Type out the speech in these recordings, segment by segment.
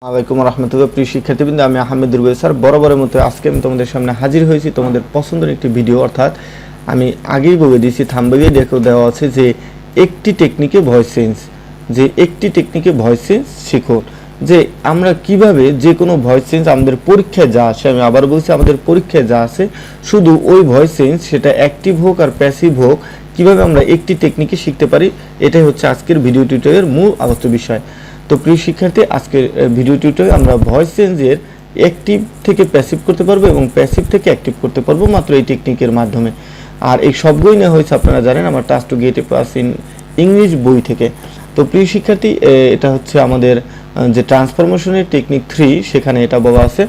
আসসালামু রাহমাতুল্লাহ। প্রিয় শিক্ষার্থীবৃন্দ, আমি আহমেদ রুবেল স্যার বরাবরের মতো আজকে আমি তোমাদের সামনে হাজির হয়েছি তোমাদের পছন্দের একটি ভিডিও। অর্থাৎ আমি আগেই বলে দিয়েছি, থাম্বনেলে দেখো দেওয়া আছে যে একটি টেকনিকে ভয়েস চেঞ্জ শিখো। যে আমরা কিভাবে যে কোনো ভয়েস চেঞ্জ আমাদের পরীক্ষায় যা আসে, আমি আবার বলছি আমাদের পরীক্ষায় যা আসে শুধু ওই ভয়েস চেঞ্জ, সেটা অ্যাক্টিভ হোক আর প্যাসিভ হোক, কিভাবে আমরা একটি টেকনিকে শিখতে পারি, এটাই হচ্ছে আজকের ভিডিও টিউটোরিয়ালের মূল আলোচ্য বিষয়। তো প্রিয় শিক্ষার্থী, আজকের ভিডিও টিউটোরিয়ালে আমরা ভয়েস চেঞ্জের অ্যাক্টিভ থেকে প্যাসিভ করতে পারবো এবং প্যাসিভ থেকে অ্যাক্টিভ করতে পারবো মাত্র এই টেকনিকের মাধ্যমে। আর এই সবগুলোই নেওয়া হয়েছে, আপনারা জানেন, আমার touch to get A pass in English বই থেকে। তো প্রিয় শিক্ষার্থী, এটা হচ্ছে আমাদের যে ট্রান্সফরমেশনের টেকনিক 3, সেখানে এটা বলা আছে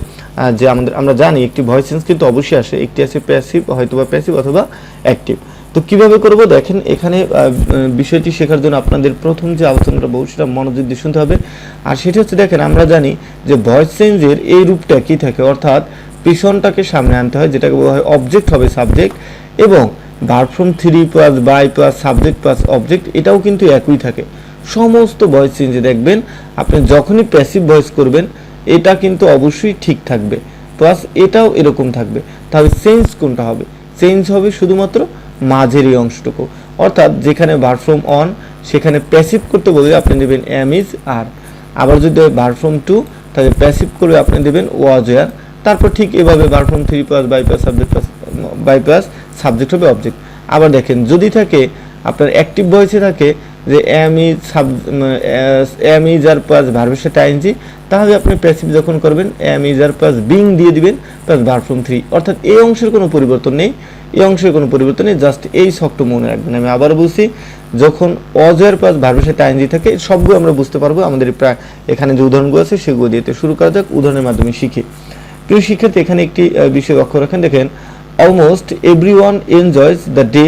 যে আমরা জানি একটি ভয়েস চেঞ্জ কিন্তু অবশ্যই আসে, একটি আছে প্যাসিভ, হয়তোবা প্যাসিভ অথবা অ্যাক্টিভ। তো কিভাবে করব দেখেন, এখানে বিষয়টি শেখার জন্য আপনাদের প্রথম যে আলোচনাটা বলবো সেটা মনোযোগ দিয়ে শুনতে হবে। আর সেটা হচ্ছে, দেখেন, আমরা জানি যে ভয়েস চেঞ্জের এই রূপটা কি থাকে, অর্থাৎ পিছনটাকে সামনে আনতে হয়, যেটাকে বলা হয় অবজেক্ট হবে সাবজেক্ট, এবং verb from 3 plus by plus subject plus object, এটাও কিন্তু একই থাকে সমস্ত ভয়েস চেঞ্জে। দেখবেন আপনি যখনই প্যাসিভ ভয়েস করবেন এটা কিন্তু অবশ্যই ঠিক থাকবে, প্লাস এটাও এরকম থাকবে। তাহলে চেঞ্জ কোনটা হবে? চেঞ্জ হবে শুধুমাত্র মাঝের এই অংশটুকু, অর্থাৎ যেখানে ভার্ব ফ্রম অন সেখানে প্যাসিভ করতে বললে আপনি দেবেন এম ইজ আর। আবার যদি ভার্ব ফ্রম টু, তাহলে প্যাসিভ করলে আপনি দেবেন ওয়াজ ওয়ার। তারপর ঠিক এভাবে verb from 3 plus by plus subject plus by plus subject হবে অবজেক্ট। আবার দেখেন, যদি থাকে আপনার অ্যাক্টিভ ভয়েসে থাকে যে এম ইজ আর প্লাস ভার্বের সাথে আইএনজি, তাহলে আপনি প্যাসিভ যখন করবেন am is are plus being দিয়ে দিবেন প্লাস ভার্ব ফ্রম 3, অর্থাৎ এই অংশের কোনো পরিবর্তন নেই, এই অংশের কোনো পরিবর্তন নেই, জাস্ট এই শক্ত মনে রাখবেন। আমি আবার বলছি, যখন অজয়ের প্লাস ভার্বের সাথে আইএনজি থাকে সবগুলো আমরা বুঝতে পারবো। আমাদের প্রায় এখানে যে উদাহরণগুলো আছে সেগুলো দিয়ে শুরু করা যাক, উদাহরণের মাধ্যমে শিখি। প্রিয় শিক্ষার্থী, এখানে একটি বিষয় লক্ষ্য রাখেন, দেখেন, almost everyone enjoys the day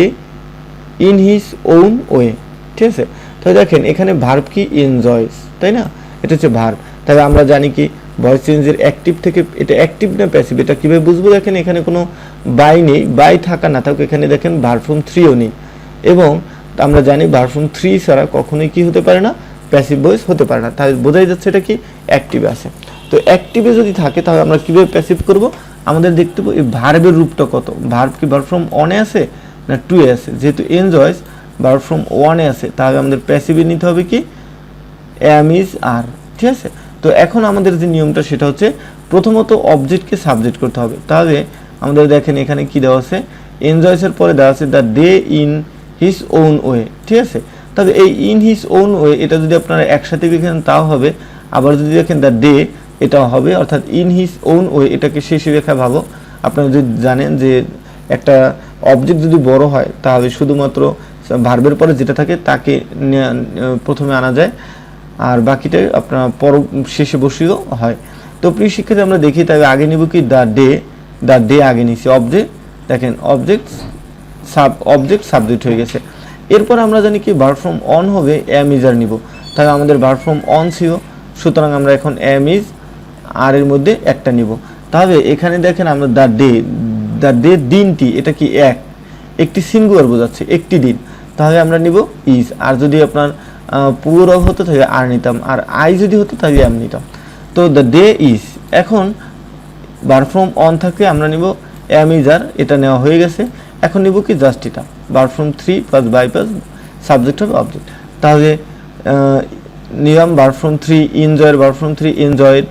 in his own way. ঠিক আছে, তাহলে দেখেন এখানে ভার্ব কি? এনজয়স, তাই না? এটা হচ্ছে ভার্ব। তাহলে আমরা জানি কি ভয়েস চেঞ্জের অ্যাক্টিভ থেকে এটা অ্যাক্টিভ না প্যাসিভ, এটা কীভাবে বুঝবো? দেখেন এখানে কোনো বাই নেই, বাই থাকা না থাকুক, এখানে দেখেন ভার্ব ফ্রম 3ও নেই, এবং আমরা জানি ভার্ব ফ্রম 3 ছাড়া কখনোই কি হতে পারে না? প্যাসিভ ভয়েস হতে পারে না। তাহলে বোঝাই যাচ্ছে এটা কি? অ্যাক্টিভ আছে। তো অ্যাক্টিভে যদি থাকে তাহলে আমরা কীভাবে প্যাসিভ করব? আমাদের দেখতে পাবো এই ভার্বের রূপটা কত। ভার্ব কি ভার্ব ফ্রম অনে আছে না 2 এ আছে? যেহেতু এনজয়স ভার্ব ফ্রম 1 এ আছে, তাহলে আমাদের প্যাসিভে নিতে হবে কি? এম ইজ আর। ঠিক আছে, তো এখন আমাদের যে নিয়মটা সেটা হচ্ছে, প্রথমত অবজেক্টকে সাবজেক্ট করতে হবে। তাহলে আমাদের দেখেন এখানে কি দেওয়া আছে? এনজয়সের পরে দেওয়া আছে the day in his own way. ঠিক আছে, তাহলে এই ইন হিজ ওন ওয়ে এটা যদি আপনারা একসাথে লিখেন তাও হবে, আবার যদি দেখেন দ্য ডে এটাও হবে, অর্থাৎ ইন হিজ ওন ওয়ে এটাকে শেষে লেখা ভালো। আপনারা যদি জানেন যে একটা অবজেক্ট যদি বড় হয় তাহলে শুধুমাত্র ভার্বের পরে যেটা থাকে তাকে প্রথমে আনা যায়, আর বাকিটা আপনার শেষে বসিয়েও হয়। তো প্রিয় শিক্ষার্থী, আমরা দেখি তাহলে আগে নিব কি? দ্য ডে আগে নিছি অবজেক্ট, দেখেন অবজেক্ট সাবজেক্ট হয়ে গেছে। এরপর আমরা জানি কি ভার্ব ফ্রম অন হবে এম ইজ আর নিব, তাহলে আমাদের ভার্ব ফ্রম অন ছিল, সুতরাং আমরা এখন এম ইজ আর এর মধ্যে একটা নিব। তাহলে এখানে দেখেন আমরা দ্য ডে দিনটি, এটা কি? একটি সিঙ্গুলার বোঝাচ্ছে, একটি দিন, তাহলে আমরা নিব ইজ। আর যদি আপনার পুরো হতো তাহলে আর নিতাম, আর আই যদি হতো তাহলে এম নিতাম। তো দ্য ডে ইজ, এখন ভার্ব ফ্রম অন থাকলে আমরা নিব এম ইজ আর, এটা নেওয়া হয়ে গেছে। এখন নিব কি? জাস্ট এটা, verb from 3 plus by plus subject হবে অবজেক্ট। তাহলে নিয়ম ভার্ব ফ্রম 3 এনজয়ের, ভার্ব ফ্রম 3 এনজয়েড,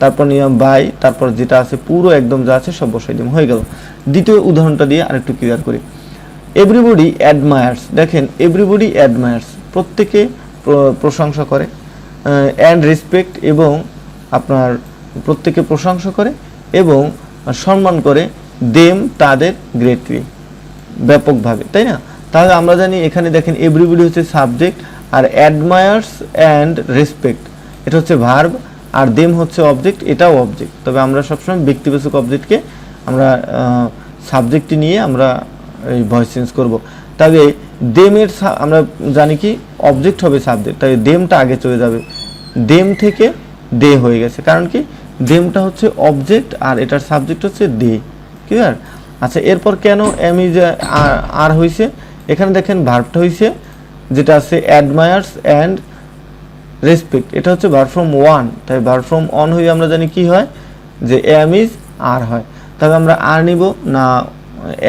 তারপর নিয়ম বাই, তারপর যেটা আছে পুরো একদম যা আছে সব বসাই দিলাম, হয়ে গেল। দ্বিতীয় উদাহরণটা দিয়ে আরেকটু ক্লিয়ার করি। এভরিবডি অ্যাডমায়ার্স, দেখেন এভরিবডি অ্যাডমায়ার্স, প্রত্যেকে প্রশংসা করে, অ্যান্ড রেসপেক্ট, এবং আপনার প্রত্যেকে প্রশংসা করে এবং সম্মান করে, দেম তাদের গ্রেটলি, ব্যাপকভাবে, তাই না? তাহলে আমরা জানি এখানে দেখেন এভরিবডি হচ্ছে subject, R admires and respect এটা হচ্ছে ভার্ব, আর দেম হচ্ছে অবজেক্ট, এটাও অবজেক্ট। তবে আমরা সবসময় ব্যক্তিবাচক অবজেক্টকে আমরা সাবজেক্টে নিয়ে আমরা এই ভয়েস চেঞ্জ করব। তবে দেমের আমরা জানি কি অবজেক্ট হবে সাবজেক্ট, তাই দেমটা আগে চলে যাবে, দেম থেকে দে হয়ে গেছে, কারণ কি দেমটা হচ্ছে অবজেক্ট আর এটার সাবজেক্ট হচ্ছে দে। ক্লিয়ার? আচ্ছা, এরপর কেন এম ইজ আর হয়েছে? এখানে দেখেন ভার্বটা হয়েছে যেটা আছে অ্যাডমায়ার্স অ্যান্ড রেসপেক্ট, এটা হচ্ছে ভার্ব ফ্রম ওয়ান, তাই ভার্ব ফ্রম অন হয়ে আমরা জানি কি হয় যে এম ইজ আর হয়। তবে আমরা আর নিব না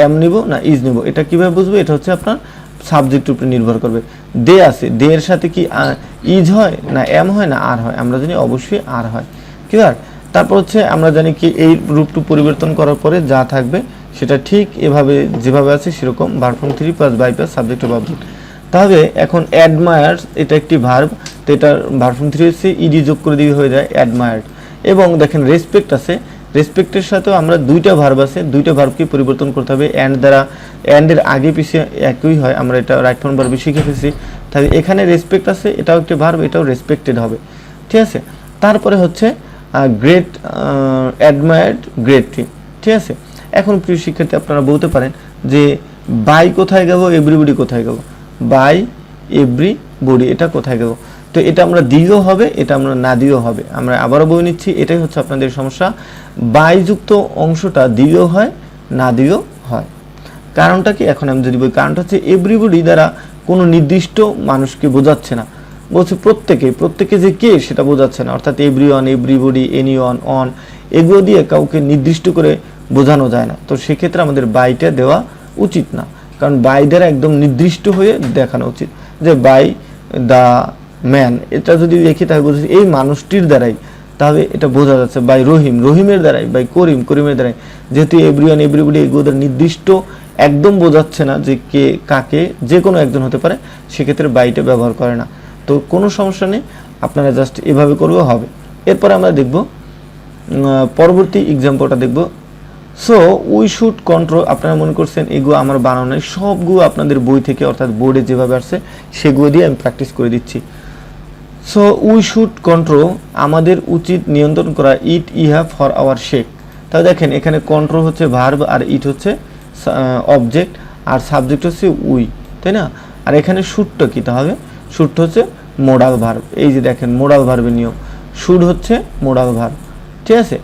এম নিব না ইজ নিব, এটা কিভাবে বুঝবো? এটা হচ্ছে আপনার সাবজেক্টের উপরে নির্ভর করবে। দে আছে, দে এর সাথে কি ইজ হয় না এম হয় না আর হয়? আমরা জানি অবশ্যই আর হয়। ক্লিয়ার? তারপর হচ্ছে আমরা জানি কি এই রূপটু পরিবর্তন করার পরে যা থাকবে সেটা ঠিক এভাবে যেভাবে আছে সেরকম verb form three plus by plus subject of object. তাহলে এখন অ্যাডমায়ার্স এটা একটি ভার্ব, তো এটা ভার্ব ফ্রম থ্রি হচ্ছে ইডি যোগ করে দিয়ে হয়ে যায় অ্যাডমায়ার্ড। এবং দেখেন রেসপেক্ট আছে, রেসপেক্টের সাথেও আমরা দুইটা ভার্ব আছে, দুইটা ভার্বকে পরিবর্তন করতে হবে অ্যান্ড দ্বারা, অ্যান্ডের আগে পিছিয়ে একই হয়, আমরা এটা রাইট ফর্ম ভার্বে শিখে ফেলছি। তাহলে এখানে রেসপেক্ট আছে, এটাও একটি ভার্ব, এটাও রেসপেক্টেড হবে। ঠিক আছে? তারপরে হচ্ছে গ্রেট, অ্যাডমায়ার্ড, গ্রেটলি। ঠিক আছে? এখন প্রিয় শিক্ষার্থী আপনারা বলতে পারেন যে বাই কোথায় গেল, এভরিবডি কোথায় গেল? বাই এভরিবডি এটা কোথায় গেল? তো এটা আমরা দিলেও হবে, এটা আমরা না দিলেও হবে। আমরা আবারও বলে নিচ্ছি, এটাই হচ্ছে আপনাদের সমস্যা, বাইযুক্ত অংশটা দিলেও হয় না দিলেও হয়। কারণটা কি? এখন আমি যদি বলি, কারণটা হচ্ছে এভরিবডি দ্বারা কোনো নির্দিষ্ট মানুষকে বোঝাচ্ছে না, বলছে প্রত্যেকে, প্রত্যেকে যে কে সেটা বোঝাচ্ছে না। অর্থাৎ এভরিওয়ান, এভরিবডি, এনিওয়ান, অন, এগুলো দিয়ে কাউকে নির্দিষ্ট করে বোঝানো যায় না। তো সেক্ষেত্রে আমাদের বাইটা দেওয়া উচিত না, কারণ বাই দ্বারা একদম নির্দিষ্ট হয়ে দেখানো উচিত যে বাই দ্য ম্যান, এটা যদি দেখি তাহলে বোঝাচ্ছি এই মানুষটির দ্বারাই, তাহলে এটা বোঝা যাচ্ছে বাই রহিম, রহিমের দ্বারাই, বাই করিম, করিমের দ্বারাই। যেহেতু এভরিওয়ান, এভরিবডি এগুলো নির্দিষ্ট একদম বোঝাচ্ছে না যে কে কাকে, যে কোনো একজন হতে পারে, সেক্ষেত্রে বাইটা ব্যবহার করে না। তো কোনো সমস্যা নেই, আপনারা জাস্ট এভাবে করলেও হবে। এরপরে আমরা দেখব পরবর্তী এক্সাম্পলটা দেখব। সো উই শুড কন্ট্রোল, আপনারা মনে করছেন এগুলো আমার বানানো নাই, সবগুলো আপনাদের বই থেকে অর্থাৎ বোর্ডে যেভাবে আসছে সেগুলো দিয়ে আমি প্র্যাকটিস করে দিচ্ছি। সো উই শুড কন্ট্রোল, আমাদের উচিত নিয়ন্ত্রণ করা, ইট ইহা ফর আওয়ার শেক। তাহলে দেখেন এখানে কন্ট্রোল হচ্ছে ভার্ব আর ইট হচ্ছে অবজেক্ট আর সাবজেক্ট হচ্ছে উই, তাই না? আর এখানে শুডটা কী তাহলে? শুডটা হচ্ছে মোডাল ভার্ব। এই যে দেখেন মোডাল ভার্বের নিয়ম, শুড হচ্ছে মোডাল ভার্ব। ঠিক আছে?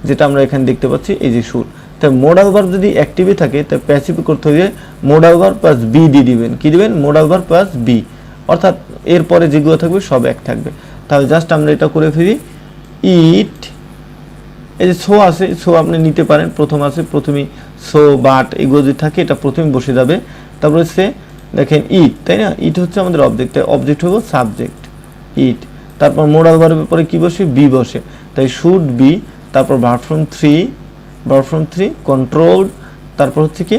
যেটা আমরা এখানে দেখতে পাচ্ছি, এই যে শুড। তাই মোডাল ভার্ব যদি অ্যাক্টিভে থাকে তাই প্যাসিভ করতে হবে মোডাল ভার্ব প্লাস বি দিয়ে দিবেন। কি দিবেন? মোডাল ভার্ব প্লাস বি, অর্থাৎ এরপরে যেগুলো থাকবে সব এক থাকবে। তাহলে জাস্ট আমরা এটা করে ফেলি, ইট, এই যে সো আছে, সো আপনি নিতে পারেন, প্রথম আছে, প্রথমেই সো বাট এগুলো যদি থাকে এটা প্রথমে বসে যাবে। তারপরে সে দেখেন ইট, তাই না? ইট হচ্ছে আমাদের অবজেক্ট, তাই অবজেক্ট হলো সাবজেক্ট ইট। তারপর মোডাল ভার্বের পরে কি বসে? বি বসে, তাই শুড বি। তারপর verb form three, verb form three controlled, তারপর হচ্ছে কি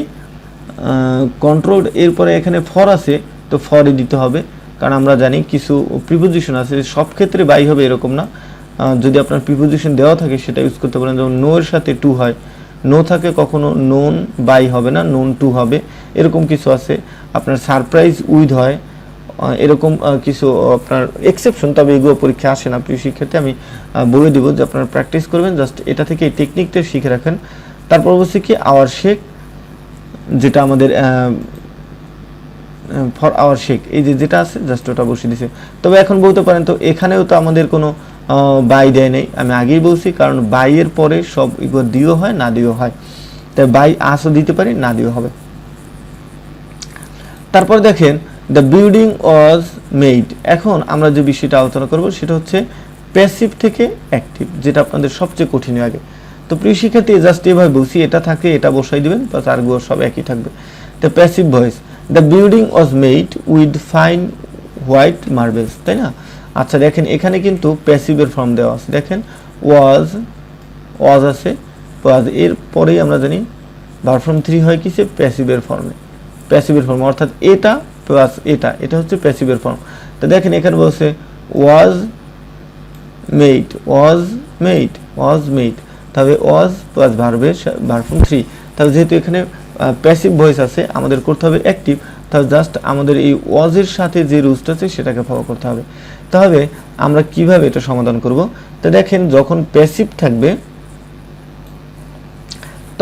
কন্ট্রোলড, এরপরে এখানে ফর আছে তো ফরই দিতে হবে, কারণ আমরা জানি কিছু প্রিপোজিশন আছে সব ক্ষেত্রে বাই হবে এরকম না। যদি আপনার প্রিপোজিশন দেওয়া থাকে সেটা ইউজ করতে পারেন, যেমন নো এর সাথে টু হয়, নো থাকে কখনো নোন বাই হবে না, নোন টু হবে, এরকম কিছু আছে। আপনার সারপ্রাইজ উইথ হয়, এরকম কিছু আপনার এক্সেপশন, তবে এগুলো পরীক্ষা আসে না প্রিয় শিক্ষার্থী। আমি বলে দেবো যে আপনারা প্র্যাকটিস করবেন, জাস্ট এটা থেকে এই টেকনিকটা শিখে রাখেন। তারপর হচ্ছে কি আওয়ার শেক, যেটা আমাদের ফর আওয়ার শেক, এই যে যেটা আছে জাস্ট ওটা বসিয়ে দিছে। তবে এখন বলতে পারেন তো এখানেও তো আমাদের কোনো বাই দেয় নেই, আমি আগেই বলছি, কারণ বাইয়ের পরে সব এগুলো দিও হয় না দিও হয়, তাই বাই আসও দিতে পারি, না দিও হবে। তারপর দেখেন দ্য বিল্ডিং ওয়াজ মেড, এখন আমরা যে বিষয়টা আলোচনা করব সেটা হচ্ছে প্যাসিভ থেকে অ্যাক্টিভ, যেটা আপনাদের সবচেয়ে কঠিন আগে। তো প্রিয় শিক্ষার্থী জাস্ট এভাবে বলছি, এটা থাকে এটা বসাই দিবেন, প্লাস আরগুলো সব একই থাকবে। তো passive voice, the building was made with fine white marbles, তাই না? আচ্ছা দেখেন এখানে কিন্তু প্যাসিভের ফর্ম দেওয়া আছে, দেখেন ওয়াজ, ওয়াজ আছে, ওয়াজ এর পরেই আমরা জানি ভার্ব ফ্রম থ্রি হয় কিসে? প্যাসিভের ফর্মে, প্যাসিভের ফর্ম, অর্থাৎ এটা প্লাস এটা, এটা হচ্ছে প্যাসিভের ফর্ম। তো দেখেন এখানে বলছে was made, was made, was made, তবে ওয়াজ প্লাস ভার্বের ভার্ব ফ্রম থ্রি। তাহলে যেহেতু এখানে প্যাসিভ ভয়েস আছে আমাদের করতে হবে অ্যাক্টিভ, তাহলে জাস্ট আমাদের এই ওয়াজের সাথে যে রুলসটা আছে সেটাকে ফলো করতে হবে। তাহলে আমরা কিভাবে এটা সমাধান করব? তো দেখেন যখন প্যাসিভ থাকবে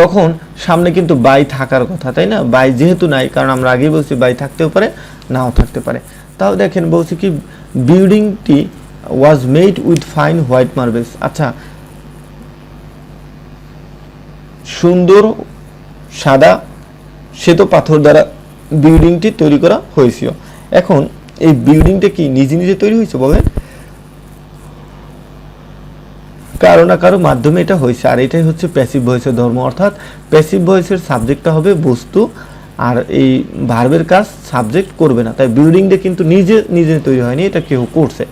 তখন সামনে কিন্তু বাই থাকার কথা, তাই না? বাই যেহেতু নাই, কারণ আমরা আগেই বলছি বাই থাকতেও পারে নাও থাকতে পারে। তাও দেখেন বলছি কি বিল্ডিংটি was made with fine white marbles, আচ্ছা সুন্দর সাদা শ্বেত পাথর দ্বারা বিল্ডিংটি তৈরি করা হয়েছিল। এখন এই বিল্ডিংটা কি নিজে নিজে তৈরি হয়েছে বলেন? কারো না কারো মাধ্যমে এটা হয়েছে। আর এটাই হচ্ছে প্যাসিভ ভয়েসের ধর্ম, অর্থাৎ প্যাসিভ ভয়েসের সাবজেক্টটা হবে বস্তু, আর এই ভার্বের কাজ সাবজেক্ট করবে না। তাই বিল্ডিংটা কিন্তু নিজে নিজে তৈরি হয়নি, এটা কেউ করছে।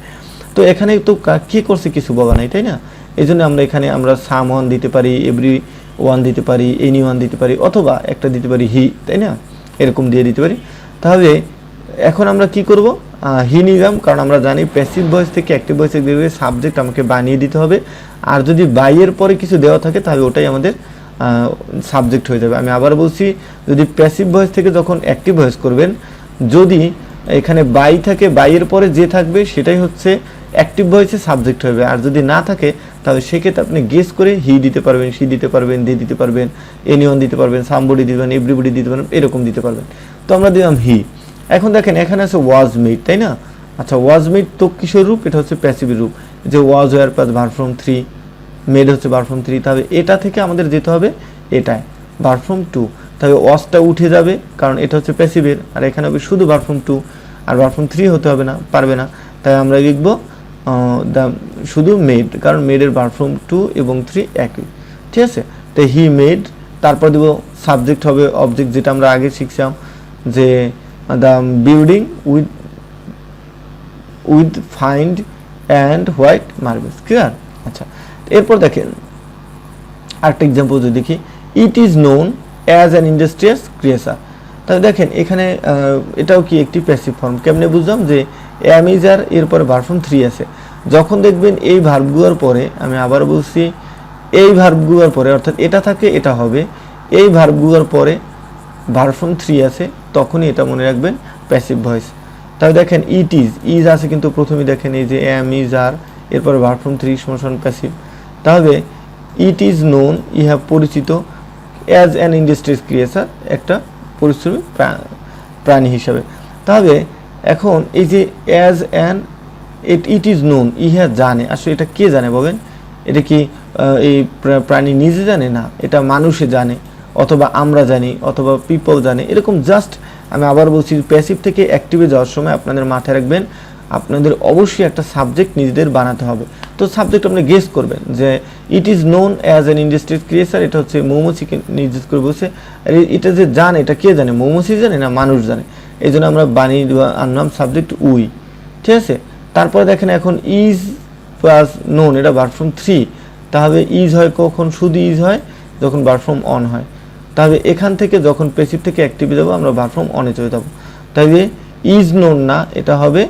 তো এখানে তো কি করছে কিছু বলা নাই, তাই না? এই জন্য আমরা এখানে আমরা সাম ওয়ান দিতে পারি, এভরি ওয়ান দিতে পারি, এনি ওয়ান দিতে পারি, অথবা একটা দিতে পারি হি, তাই না? এরকম দিয়ে দিতে পারি। তাহলে এখন আমরা কি করব, হি নিলাম, কারণ আমরা জানি প্যাসিভ ভয়েস থেকে অ্যাক্টিভ ভয়েসে গেলে সাবজেক্ট আমাকে বানিয়ে দিতে হবে। আর যদি বাইয়ের পরে কিছু দেওয়া থাকে তাহলে ওটাই আমাদের সাবজেক্ট হয়ে যাবে। আমি আবার বলছি, যদি প্যাসিভ ভয়েস থেকে যখন অ্যাক্টিভ ভয়েস করবেন, যদি এখানে বাই থাকে, বাইয়ের পরে যে থাকবে সেটাই হচ্ছে অ্যাক্টিভ ভয়েসে সাবজেক্ট হবে। আর যদি না থাকে তাহলে সেক্ষেত্রে আপনি গেস করে হি দিতে পারবেন, সি দিতে পারবেন, দে দিতে পারবেন, এনিওয়ান দিতে পারবেন, সামবডি দিতে পারবেন, এভরিবডি দিতে পারবেন, এরকম দিতে পারবেন। তো আমরা দিলাম হি। এখন দেখেন এখানে আছে ওয়াজ মেড, তাই না? আচ্ছা, ওয়াজ মেড তো কিসের রূপ? এটা হচ্ছে প্যাসিভের রূপ, যে was were plus verb from 3, made হচ্ছে ভার্ব ফ্রম 3। তাহলে এটা থেকে আমাদের যেতে হবে এটায় ভার্ব ফ্রম 2। তাহলে ওয়াজটা উঠে যাবে, কারণ এটা হচ্ছে প্যাসিভের, আর এখানে হবে শুধু ভার্ব ফ্রম 2, আর ভার্ব ফ্রম 3 হতে হবে না, পারবে না। তাই আমরা লিখবো শুধু মেড, কারণ মেডের ভার্ব ফ্রম 2 এবং 3 একই, ঠিক আছে? তো হি মেড, তারপর দেবো সাবজেক্ট হবে অবজেক্ট, যেটা আমরা আগে শিখছিলাম, যে the building with find and white marbles, clear? আচ্ছা, এরপর দেখেন আরেকটা এক্সাম্পল যদি দেখি, it is known as an industrious creature. তাহলে দেখেন এখানে এটাও কি একটি প্যাসিভ ফর্ম। কেমনে বুঝলাম? যে অ্যাম ইজ আর এরপরে ভার্ব ফ্রম 3 আছে, যখন দেখবেন এই ভার্বগুলোর পরে, আমি আবার বলছি, এই ভার্বগুলোর পরে, অর্থাৎ এটা থাকে এটা হবে, এই ভার্বগুলোর পরে ভার্ব ফ্রম 3 আছে, তখনই এটা মনে রাখবেন প্যাসিভ ভয়েস। তাহলে দেখেন ইজ আছে কিন্তু প্রথমে দেখেন এই যে অ্যাম ইজ আর, এরপরে ভার্ব ফ্রম 3 সমান প্যাসিভ। তাহলে ইট ইজ নোন, ইহা পরিচিত, অ্যাজ অ্যান ইন্ডাস্ট্রিয়াস ক্রিয়েচার, একটা পরিশ্রমী প্রাণী হিসাবে। তাহলে এখন এই যে as an, it is known, ইহা জানে, আসলে এটা কে জানে বলেন? এটা কি এই প্রাণী নিজে জানে? না, এটা মানুষে জানে, অথবা আমরা জানি, অথবা পিপল জানে, এরকম। জাস্ট আমি আবার বলছি, প্যাসিভ থেকে অ্যাক্টিভে যাওয়ার সময় আপনাদের মাথায় রাখবেন, আপনাদের অবশ্যই একটা সাবজেক্ট নিজেদের বানাতে হবে। তো সাবজেক্ট আপনি গেস করবেন, যে ইট is known as an industrial creature, এটা হচ্ছে মৌমাছিকে নির্দেশ করে বলছে। আর এটা যে জানে, এটা কে জানে? মৌমাছি জানে না মানুষ জানে? এই জন্য আমরা বানিয়ে আনলাম সাবজেক্ট উই, ঠিক আছে? তারপরে দেখেন এখন ইজ প্লাস নোন, এটা ভার্ব ফ্রম 3। তাহলে ইজ হয় কখন? শুধু ইজ হয় যখন ভার্ব ফ্রম অন হয়। তাহলে এখান থেকে যখন প্যাসিভ থেকে অ্যাক্টিভে যাবো, আমরা ভার্ব ফ্রম অনে চলে যাবো। তাহলে ইজ নোন না, এটা হবে,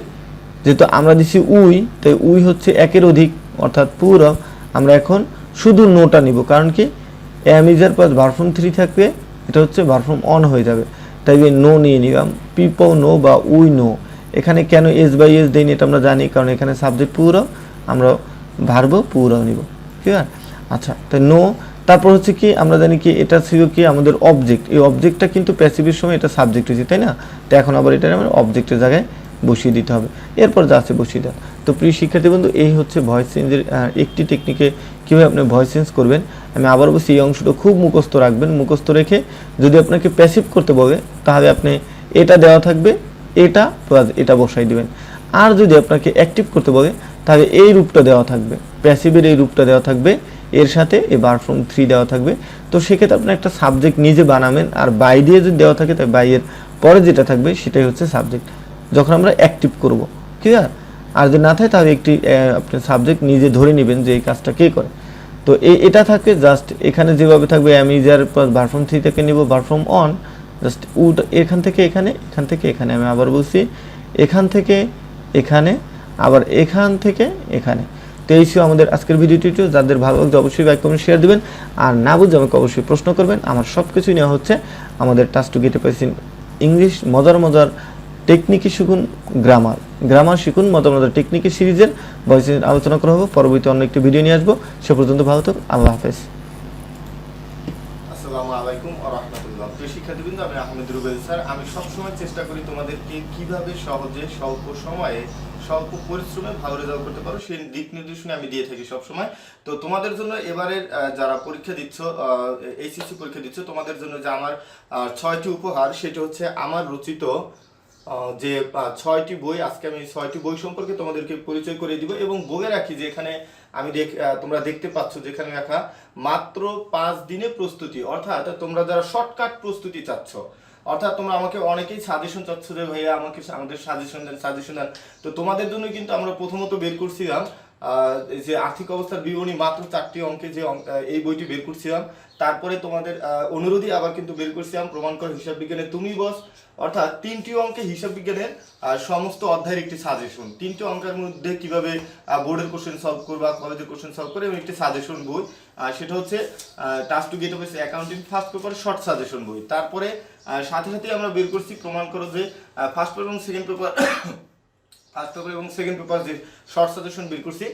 যেহেতু আমরা দিচ্ছি উই, তাই উই হচ্ছে একের অধিক, অর্থাৎ পুরো। আমরা এখন শুধু নোটা নিব, কারণ কি অ্যাম ইজার প্লাস ভার্ব ফ্রম 3 থাকবে, এটা হচ্ছে ভার্ব ফ্রম অন হয়ে যাবে। তাই নো নিয়ে নিলাম, পিপল নো বা উই নো। এখানে কেন এস বাই এস দেয়নি এটা আমরা জানি, কারণ এখানে সাবজেক্ট পুরো, আমরা ভার্বও পুরো নিব, ঠিক আছে? আচ্ছা, তাই নো। তারপর হচ্ছে কি আমরা জানি কি এটা ছিল কি আমাদের অবজেক্ট, এই অবজেক্টটা কিন্তু প্যাসিভের সময় এটা সাবজেক্ট হয়েছে, তাই না? তো এখন আবার এটা আমরা অবজেক্টের জায়গায় বসিয়ে দিতে হবে, এরপর যা আছে বসিয়ে দেন। তো প্রিয় শিক্ষার্থী বন্ধু, এই হচ্ছে ভয়েস চেঞ্জের একটি টেকনিকে কীভাবে আপনি ভয়েস চেঞ্জ করবেন। আমি আবার বলছি, এই অংশটা খুব মুখস্থ রাখবেন। মুখস্থ রেখে যদি আপনাকে প্যাসিভ করতে বলে, তাহলে আপনি এটা দেওয়া থাকবে, এটা প্লাস এটা বসাই দিবেন। আর যদি আপনাকে অ্যাক্টিভ করতে বলে, তাহলে এই রূপটা দেওয়া থাকবে, প্যাসিভের এই রূপটা দেওয়া থাকবে, এর সাথে এই ভার্ব ফ্রম 3 দেওয়া থাকবে। তো সেক্ষেত্রে আপনি একটা সাবজেক্ট নিজে বানাবেন, আর বাই দিয়ে যদি দেওয়া থাকে, তাই বাইয়ের পরে যেটা থাকবে সেটাই হচ্ছে সাবজেক্ট যখন আমরা অ্যাক্টিভ করব, ক্লিয়ার? আর যদি না থাকে তাহলে একটি আপনি সাবজেক্ট নিজে ধরে নেবেন যে এই কাজটা কে করে। তো এটা থাকে জাস্ট এখানে যেভাবে থাকবে, am is are plus verb from 3 থেকে নিব ভার্ব ফ্রম অন, জাস্ট এখান থেকে এখানে, এখান থেকে এখানে। আমি আবার বলছি, এখান থেকে এখানে, আবার এখান থেকে এখানে। তো এই ছিল আমাদের আজকের ভিডিওটি। যাদের ভালো লাগছে অবশ্যই লাইক কমেন্ট শেয়ার দিবেন, আর না বুঝলে আমাকে অবশ্যই প্রশ্ন করবেন। আমার সব কিছুই নেওয়া হচ্ছে আমাদের টাচ টু গেট ইংলিশ মজার মজার টেকনিকে শিখুন, গ্রামার শিখুন, মজার মজার টেকনিকের সিরিজের ভয়েস আলোচনা করা হবে। পরবর্তী অন্য একটি ভিডিও নিয়ে আসবো। সে পর্যন্ত ভালো থাকুন, আল্লাহ হাফেজ। আসসালামু আলাইকুম ওয়া রাহমাতুল্লাহ। প্রিয় শিক্ষার্থীবৃন্দ, আমি আহমেদ রুবেল স্যার। আমি সবসময় চেষ্টা করি তোমাদেরকে কিভাবে সহজে স্বল্প সময়ে স্বল্প পরিশ্রমে ভালো রেজাল্ট করতে পারো সেই দিক নির্দেশনা আমি দিয়ে থাকি সবসময়। তো তোমাদের জন্য এবারের যারা পরীক্ষা দিচ্ছ, এইচএসসি পরীক্ষা দিচ্ছ, তোমাদের জন্য যে আমার 6টি উপহার, সেটা হচ্ছে আমার রচিত যে 6টি বই। আজকে আমি 6টি বই সম্পর্কে তোমাদেরকে পরিচয় করে দিব, এবং বলে রাখি যে এখানে তোমরা দেখতে পাচ্ছ যেখানে লেখা মাত্র 5 দিনে প্রস্তুতি, অর্থাৎ তোমরা যারা শর্টকাট প্রস্তুতি চাচ্ছ, অর্থাৎ তোমরা আমাকে অনেকেই সাজেশন চাচ্ছ যে ভাইয়া আমাকে আমাদের সাজেশন দেন। তো তোমাদের জন্য কিন্তু আমরা প্রথমত বের করছিলাম যে আর্থিক অবস্থার বিবরণী মাত্র 4টি অঙ্কে যে এই বইটি বের করছিলাম। তারপরে তোমাদের অনুরোধই আবার কিন্তু বের করছিলাম প্রমাণ করে হিসাব বিজ্ঞানে তুমি বস, অর্থাৎ 3টি অঙ্কে হিসাব বিজ্ঞানের সমস্ত অধ্যায়ের একটি সাজেশন, 3টি অঙ্কের মধ্যে কিভাবে বোর্ডের কোশ্চেন সলভ করবা, কলেজের কোশ্চেন সলভ করে, এবং একটি সাজেশন বই, সেটা হচ্ছে task to get of accounting first paper short suggestion বই। তারপরে সাথে সাথে আমরা বের করছি প্রমাণ করো যে ফার্স্ট পেপার এবং সেকেন্ড পেপার যে শর্ট সাজেশন বের করছি।